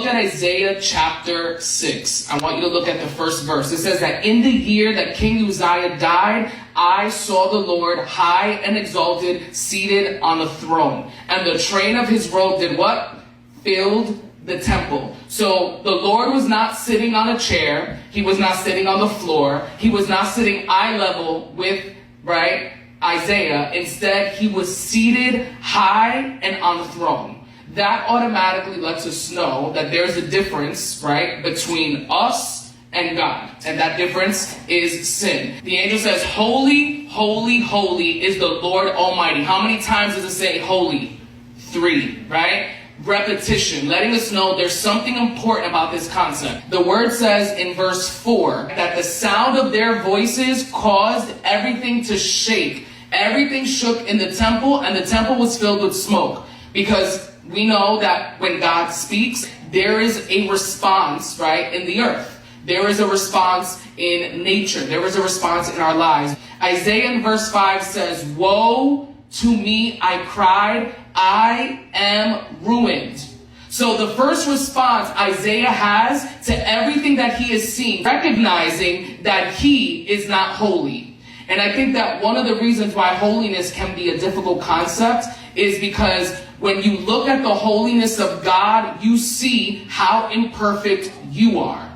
at Isaiah chapter 6. I want you to look at the first verse. It says that in the year that King Uzziah died, I saw the Lord high and exalted, seated on a throne. And the train of his robe did what? Filled the temple. So the Lord was not sitting on a chair. He was not sitting on the floor. He was not sitting eye level with, right, Isaiah. Instead, he was seated high and on the throne. That automatically lets us know that there's a difference, right, between us and God. And that difference is sin. The angel says, holy, holy, holy is the Lord Almighty. How many times does it say holy? 3, right? Repetition, letting us know there's something important about this concept. The word says in verse 4 that the sound of their voices caused everything to shake. Everything shook in the temple, and the temple was filled with smoke. Because we know that when God speaks, there is a response, right, in the earth. There is a response in nature. There is a response in our lives. Isaiah in verse 5 says, woe to me, I cried, I am ruined. So the first response Isaiah has to everything that he is seeing, recognizing that he is not holy. And I think that one of the reasons why holiness can be a difficult concept is because when you look at the holiness of God, you see how imperfect you are.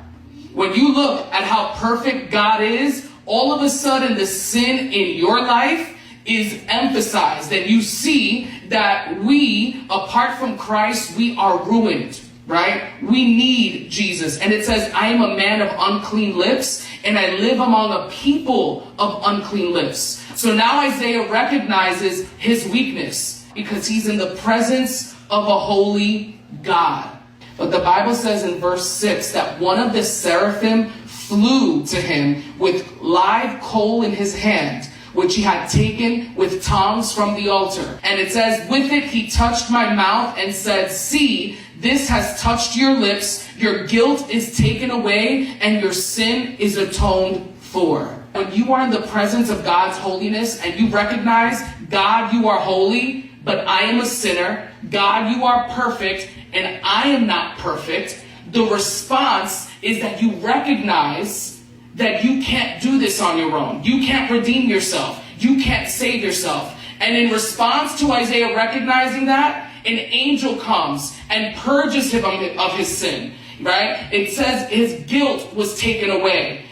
When you look at how perfect God is, all of a sudden the sin in your life is emphasized, and you see that we, apart from Christ, we are ruined, right? We need Jesus. And it says, I am a man of unclean lips, and I live among a people of unclean lips. So now Isaiah recognizes his weakness because he's in the presence of a holy God. But the Bible says in verse 6 that one of the seraphim flew to him with live coal in his hand, which he had taken with tongs from the altar. And it says, with it he touched my mouth and said, see, this has touched your lips. Your guilt is taken away and your sin is atoned for. When you are in the presence of God's holiness and you recognize, God, you are holy, but I am a sinner. God, you are perfect, and I am not perfect. The response is that you recognize that you can't do this on your own. You can't redeem yourself. You can't save yourself. And in response to Isaiah recognizing that, an angel comes and purges him of his sin, right? It says his guilt was taken away.